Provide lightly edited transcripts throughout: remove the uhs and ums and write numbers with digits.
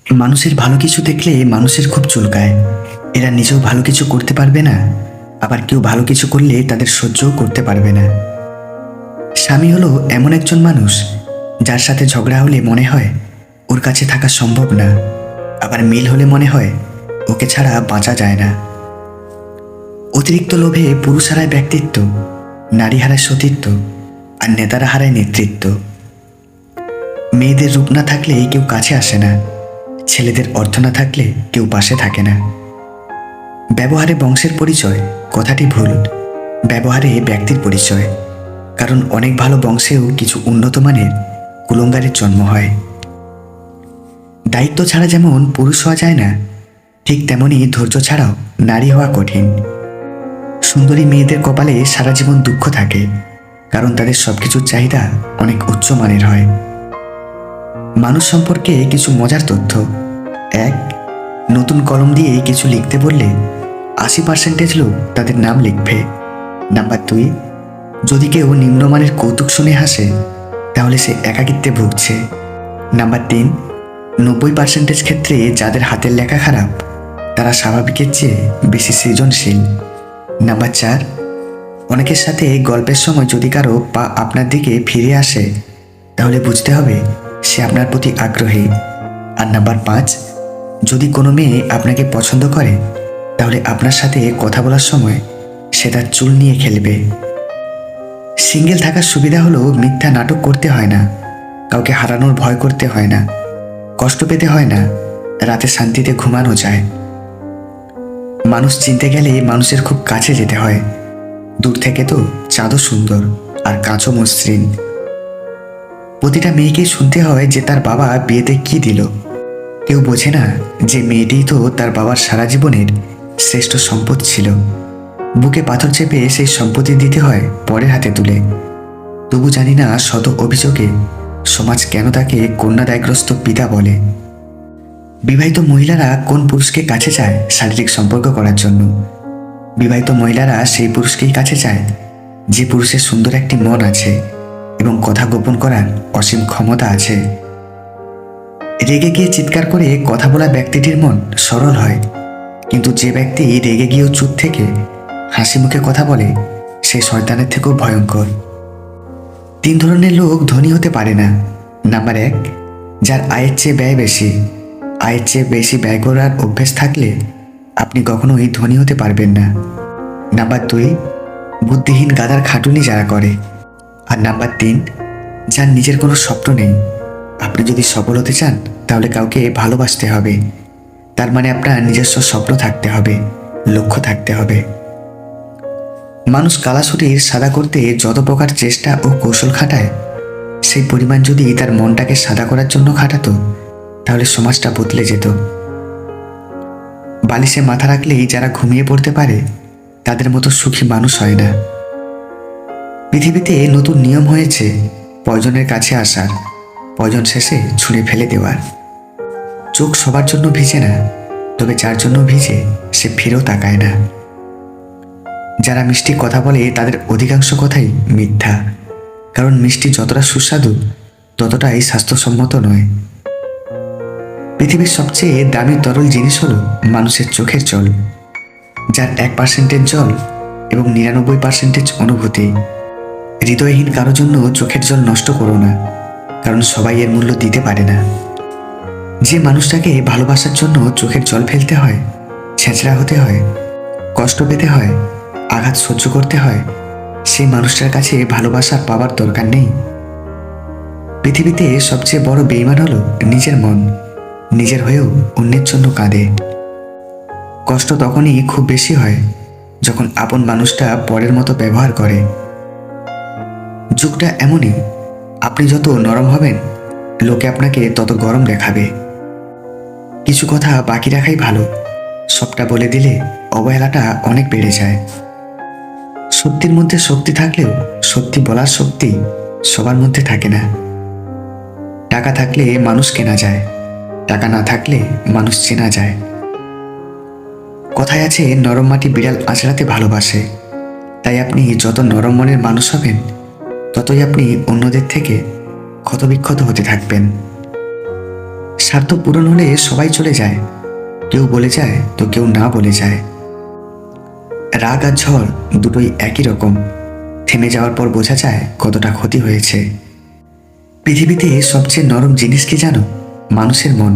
মানুষের ভালো কিছু দেখলে মানুষের খুব চুলকায়। এরা নিজেও ভালো কিছু করতে পারবে না, আবার কেউ ভালো কিছু করলে তাদের সহ্যও করতে পারবে না। স্বামী হলো এমন একজন মানুষ যার সাথে ঝগড়া হলে মনে হয় ওর কাছে থাকা সম্ভব না, আবার মিল হলে মনে হয় ওকে ছাড়া বাঁচা যায় না। অতিরিক্ত লোভে পুরুষ হারায় ব্যক্তিত্ব, নারী হারায় সতীত্ব, আর নেতারা হারায় নেতৃত্ব। মেয়েদের রূপ না থাকলে কেউ কাছে আসে না, ছেলেদের অর্থ না থাকলে কেউ পাশে থাকে না। ব্যবহারে বংশের পরিচয় কথাটি ভুল, ব্যবহারে ব্যক্তির পরিচয়। কারণ অনেক ভালো বংশেও কিছু উন্নত মানের কুলঙ্গারের জন্ম হয়। দায়িত্ব ছাড়া যেমন পুরুষ হওয়া যায় না, ঠিক তেমনি ধৈর্য ছাড়াও নারী হওয়া কঠিন। সুন্দরী মেয়েদের কপালে সারা জীবন দুঃখ থাকে, কারণ তাদের সবকিছুর চাহিদা অনেক উচ্চ মানের হয়। মানুষ সম্পর্কে কিছু মজার তথ্য। 1, নতুন কলম দিয়ে কিছু লিখতে বললে 80% লোক তাদের নাম লিখবে। নাম্বার 2, যদি কেউ নিম্নমানের কৌতুক শুনে হাসে তাহলে সে একাকিত্বে ভুগছে। নাম্বার 3, 90% ক্ষেত্রে যাদের হাতের লেখা খারাপ তারা স্বাভাবিকের চেয়ে বেশি সৃজনশীল। নাম্বার 4, অনেকের সাথে গল্পের সময় যদি কারো পা আপনার দিকে ফিরে আসে তাহলে বুঝতে হবে সে আপনার প্রতি আগ্রহী। আর নাম্বার 5, যদি কোনো মেয়ে আপনাকে পছন্দ করে তাহলে আপনার সাথে কথা বলার সময় সে তার চুল নিয়ে খেলবে। সিঙ্গেল থাকার সুবিধা হলো মিথ্যা নাটক করতে হয় না, কাউকে হারানোর ভয় করতে হয় না, কষ্ট পেতে হয় না, রাতে শান্তিতে ঘুমানো যায়। মানুষ চিনতে গেলে মানুষের খুব কাছে যেতে হয়। দূর থেকে তো চাঁদও সুন্দর আর কাঁচও মসৃণ। প্রতিটা মেয়েকেই শুনতে হয় যে তার বাবা বিয়েতে কি দিল। কেউ বোঝে না যে মেয়েটিই তো তার বাবার সারা জীবনের শ্রেষ্ঠ সম্পদ ছিল। বুকে পাথর চেপে সেই সম্পত্তি দিতে হয় পরের হাতে তুলে। তবু জানি না শত অভিযোগে সমাজ কেন তাকে কন্যাদায়গ্রস্ত পিতা বলে। বিবাহিত মহিলারা কোন পুরুষকে কাছে চায় শারীরিক সম্পর্ক করার জন্য? বিবাহিত মহিলারা সেই পুরুষকেই কাছে চায় যে পুরুষের সুন্দর একটি মন আছে এবং কথা গোপন করার অসীম ক্ষমতা আছে। রেগে গিয়ে চিৎকার করে কথা বলা ব্যক্তিটির মন সরল হয়, কিন্তু যে ব্যক্তি রেগে গিয়েও চুপ থেকে হাসি মুখে কথা বলে সে শয়তানের থেকেও ভয়ঙ্কর। 3 ধরনের লোক ধনী হতে পারে না। নাম্বার 1, যার আয়ের চেয়ে ব্যয় বেশি। আয়ের চেয়ে বেশি ব্যয় করার অভ্যেস থাকলে আপনি কখনোই ধনী হতে পারবেন না। নাম্বার 2, বুদ্ধিহীন গাধার খাটুনি যারা করে। আর নাম্বার 3, যার নিজের কোনো স্বপ্ন নেই। আপনি যদি সফল হতে চান তাহলে কাউকে ভালোবাসতে হবে, তার মানে আপনার নিজস্ব স্বপ্ন থাকতে হবে, লক্ষ্য থাকতে হবে। মানুষ কালাসুটির সাদা করতে যত প্রকার চেষ্টা ও কৌশল খাটায়, সেই পরিমাণ যদি তার মনটাকে সাদা করার জন্য খাটাতো তাহলে সমাজটা বদলে যেত। বালিশে মাথা রাখলেই যারা ঘুমিয়ে পড়তে পারে তাদের মতো সুখী মানুষ হয় না। পৃথিবীতে নতুন নিয়ম হয়েছে প্রয়োজনের কাছে আসার, প্রয়োজন শেষে ছুঁড়ে ফেলে দেওয়ার। চোখ সবার জন্য ভিজে না, তবে যার জন্য ভিজে সে ফিরেও তাকায় না। যারা মিষ্টি কথা বলে তাদের অধিকাংশ কথাই মিথ্যা, কারণ মিষ্টি যতটা সুস্বাদু ততটাই স্বাস্থ্যসম্মত নয়। পৃথিবীর সবচেয়ে দামি তরল জিনিস হলো মানুষের চোখের জল, যার 1% জল এবং 99% অনুভূতি। হৃদয়হীন কারো জন্য চোখের জল নষ্ট করো না, কারণ সবাই এর মূল্য দিতে পারে না। যে মানুষটাকে ভালোবাসার জন্য চোখের জল ফেলতে হয়, ছেঁচড়া হতে হয়, কষ্ট পেতে হয়, আঘাত সহ্য করতে হয়, সেই মানুষটার কাছে ভালোবাসা পাওয়ার দরকার নেই। পৃথিবীতে সবচেয়ে বড় বেঈমান হলো নিজের মন, নিজের হয়েও অন্যের জন্য কাঁদে। কষ্ট তখনই খুব বেশি হয় যখন আপন মানুষটা পরের মতো ব্যবহার করে। যুগটা এমনই, আপনি যত নরম হবেন লোকে আপনাকে তত গরম দেখাবে। কিছু কথা বাকি রাখাই ভালো, সবটা বলে দিলে অবহেলাটা অনেক বেড়ে যায়। সত্যির মধ্যে শক্তি থাকলেও সত্যি বলার শক্তি সবার মধ্যে থাকে না। টাকা থাকলে মানুষ কেনা যায়, টাকা না থাকলে মানুষ চেনা যায়। কথায় আছে নরম মাটি বিড়াল আঁচড়াতে ভালোবাসে। তাই আপনি যত নরম মনের মানুষ হবেন ততই আপনি অন্যদের থেকে ক্ষতবিক্ষত হতে থাকবেন। স্বার্থ পূরণ হলে সবাই চলে যায়, কেউ বলে যায় তো কেউ না বলে যায়। রাগ আর ঝড় দুটোই একই রকম, থেমে যাওয়ার পর বোঝা যায় কতটা ক্ষতি হয়েছে। পৃথিবীতে সবচেয়ে নরম জিনিস কি জানো? মানুষের মন,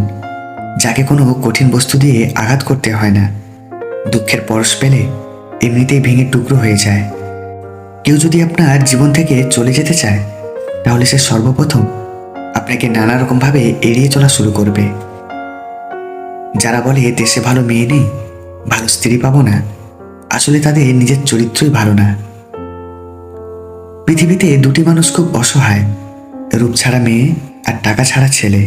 যাকে কোনো কঠিন বস্তু দিয়ে আঘাত করতে হয় না। দুঃখের পরশ পেলে এমনিতেই ভেঙে টুকরো হয়ে যায়। কেউ যদি আপনার জীবন থেকে চলে যেতে চায়, তাহলে সে সর্বপ্রথম আপনাকে নানা রকমভাবে এড়িয়ে চলা শুরু করবে। যারা বলে দেশে ভালো মেয়ে নেই, ভালো স্ত্রী পাবো না, আসলে তাদের নিজের চরিত্রই ভালো না। পৃথিবীতে দুটি মানুষ খুব অসহায়, রূপ ছাড়া মেয়ে আর টাকা ছাড়া ছেলে।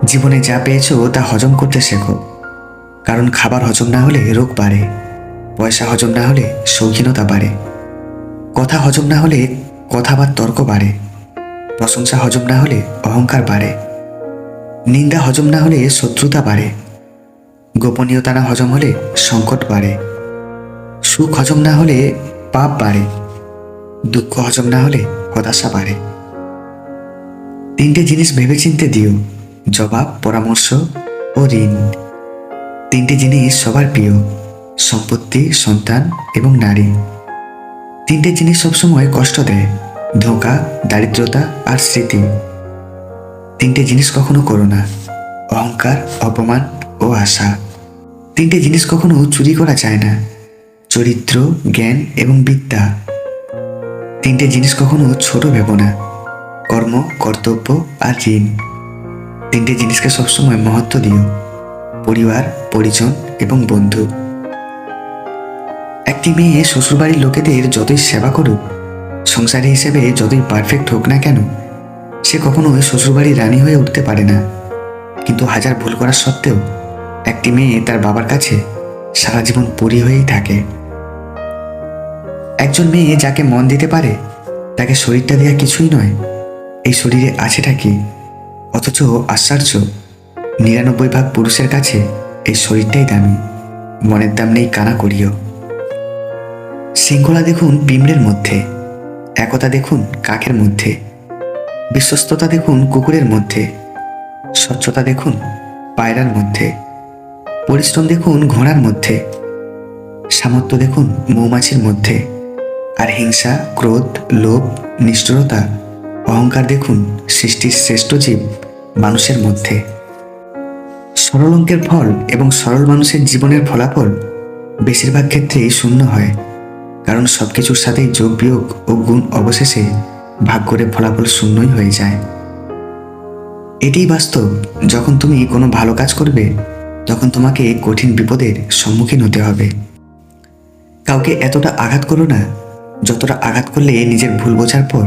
জীবনে যা পেয়েছো তা হজম করতে শেখো, কারণ খাবার হজম না হলে রোগ বাড়ে, পয়সা হজম না হলে শৌখিনতা বাড়ে, কথা হজম না হলে কথা বা তর্ক বাড়ে, প্রশংসা হজম না হলে অহংকার বাড়ে, নিন্দা হজম না হলে শত্রুতা বাড়ে, গোপনীয়তা না হজম হলে সংকট বাড়ে, সুখ হজম না হলে পাপ বাড়ে, দুঃখ হজম না হলে হতাশা বাড়ে। তিনটে জিনিস ভেবেচিন্তে দিও: জবাব, পরামর্শ ও ঋণ। তিনটে জিনিস সবার প্রিয়: সম্পত্তি, সন্তান এবং নারী। তিনটে জিনিস সবসময় কষ্ট দেয়: ধোঁকা, দারিদ্রতা আর স্মৃতি। তিনটে জিনিস কখনো করো না: অহংকার, অপমান ও আশা। তিনটে জিনিস কখনো চুরি করা যায় না: চরিত্র, জ্ঞান এবং বিদ্যা। তিনটে জিনিস কখনো ছোট ভেবো না: কর্ম, কর্তব্য আর ঋণ। তিনটে জিনিসকে সবসময় মহত্ব দিও: পরিবার, পরিজন এবং বন্ধু। একটি মেয়ে শ্বশুরবাড়ির লোকেদের যতই সেবা করুক, সংসারী হিসেবে যতই পারফেক্ট হোক না কেন, সে কখনোই শ্বশুরবাড়ির রানী হয়ে উঠতে পারে না। কিন্তু হাজার ভুল করার সত্ত্বেও একটি মেয়ে তার বাবার কাছে সারা জীবন পরী হয়েই থাকে। একজন মেয়ে যাকে মন দিতে পারে, তাকে শরীরটা দেওয়া কিছুই নয়। এই শরীরে আছেটা কি? অথচ আশ্চর্য, ৯৯ ভাগ পুরুষের কাছে এই শরীরটাই দামি। মনের দাম নেই কানা করিও। শৃঙ্খলা দেখুন পিঁমড়ের মধ্যে, একতা দেখুন কাকের মধ্যে, বিশ্বস্ততা দেখুন কুকুরের মধ্যে, স্বচ্ছতা দেখুন পায়রার মধ্যে, পরিশ্রম দেখুন ঘোড়ার মধ্যে, সামর্থ্য দেখুন মৌমাছির মধ্যে, আর হিংসা, ক্রোধ, লোভ, নিষ্ঠুরতা, অহংকার দেখুন সৃষ্টির শ্রেষ্ঠ জীব মানুষের মধ্যে। সরল অঙ্কের ফল এবং সরল মানুষের জীবনের ফলাফল বেশিরভাগ ক্ষেত্রেই শূন্য হয়, কারণ সবকিছুর সাথেই যোগ বিয়োগ ও গুণ অবশেষে ভাগ করে ফলাফল শূন্যই হয়ে যায়। এটাই বাস্তব। যখন তুমি কোনো ভালো কাজ করবে, তখন তোমাকে কঠিন বিপদের সম্মুখীন হতে হবে। কাউকে এতটা আঘাত করো না যতটা আঘাত করলে নিজের ভুল বোঝার পর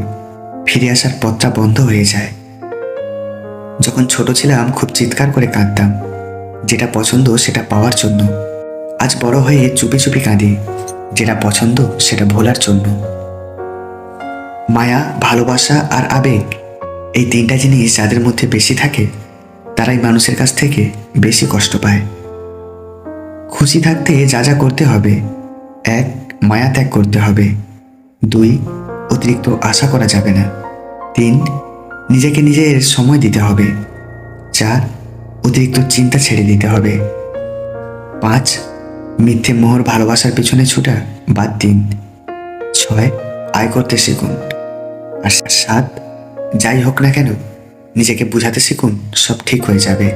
ফিরে আসার পথটা বন্ধ হয়ে যায়। যখন ছোট ছিলাম খুব চিৎকার করে কাঁদতাম, যেটা পছন্দ সেটা পাওয়ার জন্য। আজ বড় হয়ে চুপি চুপি কাঁদি, যেটা পছন্দ সেটা ভোলার জন্য। মায়া, ভালোবাসা আর আবেগ, এই তিনটা জিনিস যাদের মধ্যে বেশি থাকে, তারাই মানুষের কাছ থেকে বেশি কষ্ট পায়। খুশি থাকতে যা যা করতে হবে: ১. মায়া ত্যাগ করতে হবে। ২. অতিরিক্ত আশা করা যাবে না। ৩. নিজেকে নিজের সময় দিতে হবে। ৪. অতিরিক্ত চিন্তা ছেড়ে দিতে হবে। ৫. মিথ্যে মোহর ভালোবাসার পিছনে ছুটা বাদ দিন। ৬. আয় করতে শিখুন। আর ৭. যাই হোক না কেন নিজেকে বুঝাতে শিখুন, সব ঠিক হয়ে যাবে।